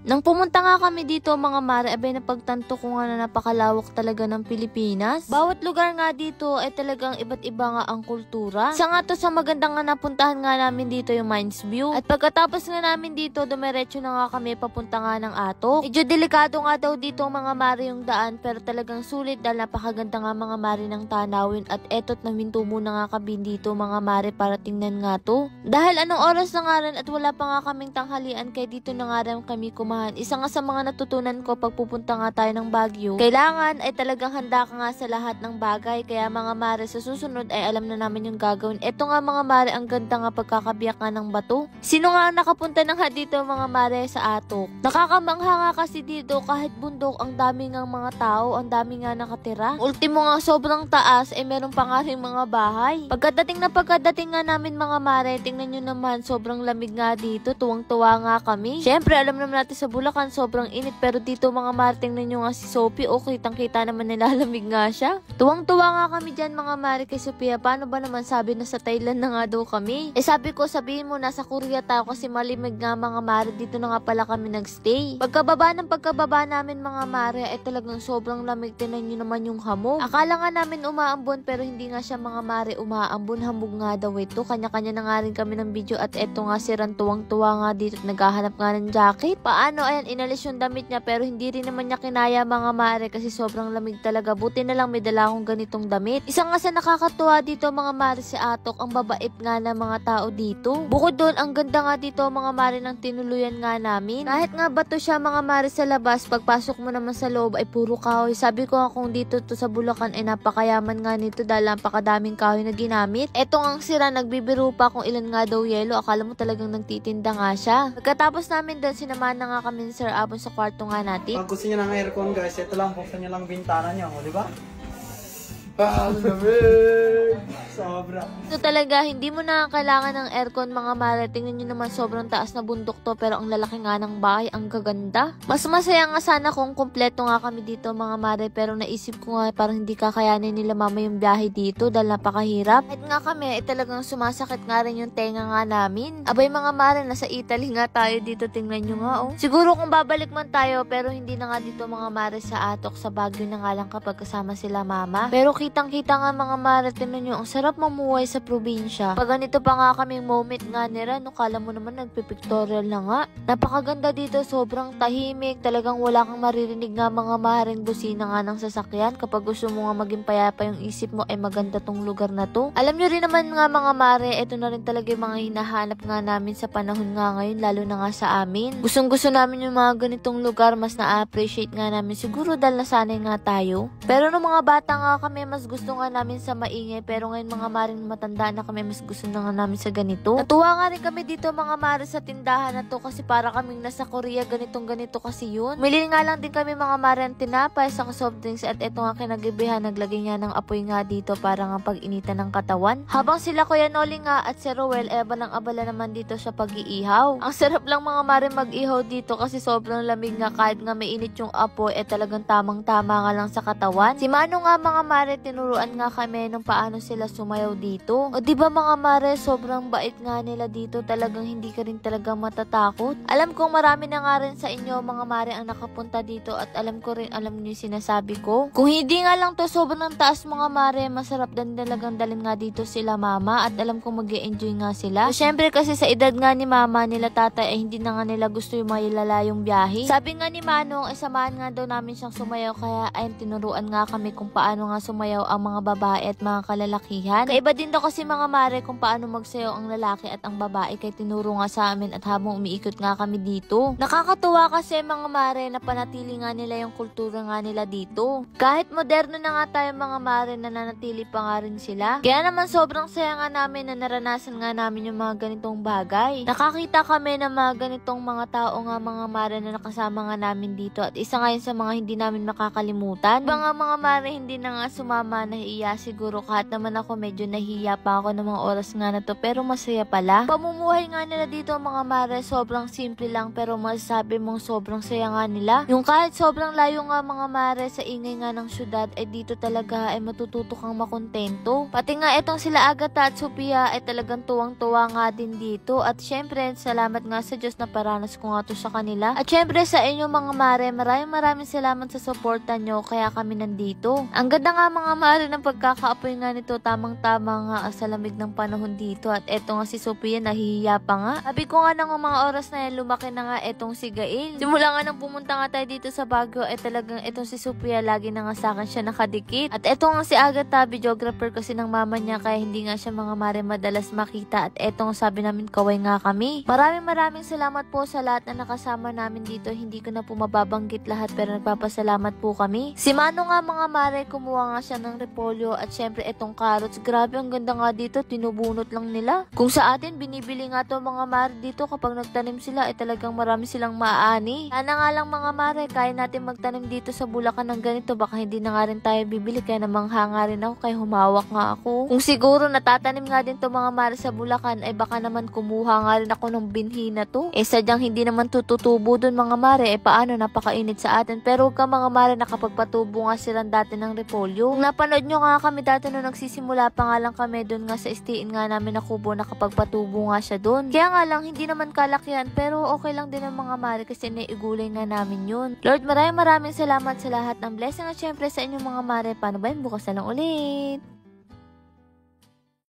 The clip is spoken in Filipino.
Nang pumunta nga kami dito mga mare, abay napagtanto ko nga na napakalawak talaga ng Pilipinas. Bawat lugar nga dito ay talagang iba't iba nga ang kultura. Isa nga to sa maganda nga napuntahan nga namin dito yung Mines View. At pagkatapos nga namin dito, dumiretso na nga kami papunta nga ng Atok. Medyo delikado nga daw dito mga mare yung daan, pero talagang sulit dahil napakaganda nga mga mare ng tanawin. At etot naminto muna nga kami dito mga mare para tingnan nga to. Dahil anong oras na nga rin at wala pa nga kaming tanghalian, kaya dito na nga rin kami kumain. Isa nga sa mga natutunan ko pag pupunta nga tayo ng Baguio, kailangan ay talagang handa ka nga sa lahat ng bagay. Kaya mga mare, sa susunod ay alam na namin yung gagawin. Eto nga mga mare, ang ganda nga pagkakabiyak nga ng bato. Sino nga nakapunta na nga dito mga mare sa Atok? Nakakamangha nga kasi dito, kahit bundok, ang dami nga mga tao, ang dami nga nakatira. Ultimo nga sobrang taas, meron pa nga rin mga bahay. Pagkadating nga namin mga mare, tingnan nyo naman, sobrang lamig nga dito. Tuwang-tuwa nga kami. Syempre, alam naman natin sa Bulacan, sobrang init. Pero dito mga mare, tingnan nyo nga si Sophie. O, kitang-kita naman nilalamig nga siya. Tuwang-tuwa nga kami dyan mga mare kay Sophia. Paano ba naman sabi na sa Thailand na nga daw kami? Sabi ko, sabihin mo nasa Korea tayo kasi malimig nga mga mare. Dito na nga pala kami nagstay. Pagkababa namin mga mare, ay talagang sobrang lamig. Tingnan nyo naman yung hamog. Akala nga namin umaambon, pero hindi nga siya mga mare umaambon. Hamog nga daw ito. Kanya-kanya na nga rin kami ng video. At eto nga si Ran, tuwang-tuwa nga dito at naghahanap nga ng jacket. Paano? Ayan, inalis yung damit niya, pero hindi rin naman niya kinaya mga mare kasi sobrang lamig talaga. Buti na lang may dala akong ganitong damit. Isa nga sa nakakatuwa dito mga mare si Atok, ang babait nga ng mga tao dito. Bukod doon, ang ganda nga dito mga mare ng tinuluyan nga namin. Kahit nga bato siya mga mare sa labas, pagpasok mo naman sa loob ay puro kahoy. Sabi ko nga kung dito to sa Bulacan ay napakayaman nga nito dahil napakadaming kahoy na ginamit. Eto nga sira, nagbibiro pa kung ilan nga daw yelo. Akala mo talagang nagtitinda nga siya. Pagkatapos namin doon, sinamahan na nga kami ni Sir Abon sa kwarto nga natin. Pag gusto nyo ng aircon guys, ito lang, buksan nyo lang bintana nyo, di ba? Lamig! Sobra. So talaga, hindi mo na kailangan ng aircon mga mare. Tingnan nyo naman, sobrang taas na bundok to, pero ang lalaki nga ng bahay, ang gaganda. Mas masaya nga sana kung kumpleto nga kami dito mga mare, pero naisip ko nga parang hindi kakayanin nila mama yung biyahe dito dahil napakahirap. Kahit nga kami, talagang sumasakit nga rin yung tenga nga namin. Abay mga mare, nasa Italy nga tayo dito, tingnan nyo nga oh. Siguro kung babalik man tayo, pero hindi na nga dito mga mare sa Atok, sa Baguio na nga lang kapag kasama sila mama. Pero kitang-kita nga mga mare, tingnan nyo, ang sarap mamuhay sa probinsya. Pag ganito pa nga kaming moment nga nila, no, kala mo naman nagpipictorial na nga. Napakaganda dito, sobrang tahimik, talagang wala kang maririnig nga mga maring busina nga ng sasakyan. Kapag gusto mo nga maging payapa yung isip mo, ay maganda tong lugar na to. Alam nyo rin naman nga mga mare, ito na rin talaga yung mga hinahanap nga namin sa panahon nga ngayon, lalo na nga sa amin. Gustong-gusto namin yung mga ganitong lugar, mas na-appreciate nga namin siguro dahil nasanay nga tayo. Pero nung mga bata nga kami, mas gusto nga namin sa maingay, pero ngayon mga maring matanda na kami, mas gusto na nga namin sa ganito. Natuwa nga rin kami dito mga mare sa tindahan na to kasi para kaming nasa Korea, ganito kasi yun. Mili nga lang din kami mga mare ng tinapay sa soft drinks at eto nga kinagibihan, naglagay nga ng apoy nga dito para nga pag-initan ng katawan. Habang sila Kuya Noli nga at si Roel, abala naman dito sa pag-iihaw. Ang sarap lang mga mare mag-ihaw dito kasi sobrang lamig nga, kahit nga mainit yung apoy, talagang tamang-tama nga lang sa katawan. Si Mano nga mga mare, tinuruan nga kami nung paano sila sumayaw dito. O diba mga mare, sobrang bait nga nila dito, talagang hindi ka rin talaga matatakot. Alam kong marami na nga rin sa inyo mga mare ang nakapunta dito at alam ko rin, alam niyo yung sinasabi ko. Kung hindi nga lang to sobrang taas mga mare, masarap din talagang dalhin nga dito sila mama at alam kong mag-e-enjoy nga sila. So, syempre kasi sa edad nga ni mama nila tatay ay hindi na nga nila gusto yung mailala yung biyahe. Sabi nga ni Manong ay samahan nga daw namin siyang sumayaw, kaya ayun, tinuruan nga kami kung paano nga sumayaw ang mga babae at mga kalalakihan. Kaiba din daw kasi mga mare kung paano magsayaw ang lalaki at ang babae, kaya tinuro nga sa amin at habang umiikot nga kami dito. Nakakatuwa kasi mga mare na panatili nga nila yung kultura nga nila dito. Kahit moderno na nga tayo mga mare, nananatili pa nga rin sila. Kaya naman sobrang saya nga namin na naranasan nga namin yung mga ganitong bagay. Nakakita kami ng mga ganitong mga tao nga mga mare na nakasama nga namin dito at isa nga yun sa mga hindi namin makakalimutan. Mga mare hindi na nga sumama mama, nahiya siguro kahit naman ako medyo nahiya pa ako ng mga oras nga na to, pero masaya pala. Pamumuhay nga nila dito mga mare, sobrang simple lang pero masasabi mong sobrang saya nga nila. Yung kahit sobrang layo nga mga mare sa ingay nga ng syudad, ay dito talaga ay matututo kang makontento. Pati nga itong sila Agatha at Sophia ay talagang tuwang-tuwa nga din dito. At syempre, salamat nga sa Diyos na paranas ko nga to sa kanila. At syempre sa inyo mga mare, maraming salamat sa suporta nyo kaya kami nandito. Ang ganda nga mga mare ng pagkakaapoy nga nito, tamang-tama nga sa lamig ng panahon dito. At eto nga si Sophia, nahihiya pa nga. Sabi ko nga ng mga oras na yan, lumaki na nga etong si Gail. Simula nga nang pumunta nga tayo dito sa Baguio, ay talagang etong si Sophia, lagi na nga sa akin siya nakadikit. At eto nga si Agatha, videographer kasi ng mama niya, kaya hindi nga siya mga mare madalas makita. At eto nga sabi namin, kaway nga kami. Maraming salamat po sa lahat na nakasama namin dito. Hindi ko na po mababanggit lahat pero nagpapasalamat po kami. Si Mano nga mga mare, kumuha nga siya ng repolyo at syempre etong carrots. Grabe, ang ganda nga dito, tinubunot lang nila. Kung sa atin, binibili nga to mga mare dito kapag nagtanim sila, ay talagang marami silang maaani. Sana nga lang mga mare, kaya natin magtanim dito sa Bulacan ng ganito, baka hindi na nga rin tayo bibili, kaya namanghanga rin ako, kaya humawak nga ako. Kung siguro natatanim nga din to mga mare sa Bulacan, ay baka naman kumuha nga rin ako ng binhi na to. Sadyang hindi naman tututubo dun mga mare, paano, napakainit sa atin. Pero huwag ka mga mare, nakapagpatubo nga silang dati ng repolyo. Kung napanood nyo nga kami dati nung nagsisimula pa nga lang kami dun nga sa istiin nga namin na kubo, nakapagpatubo nga siya dun. Kaya nga lang, hindi naman kalakihan, pero okay lang din ang mga mare kasi naigulay nga namin yun. Lord, maraming salamat sa lahat ng blessing at syempre sa inyong mga mare. Paano ba yun? Bukas na lang ulit.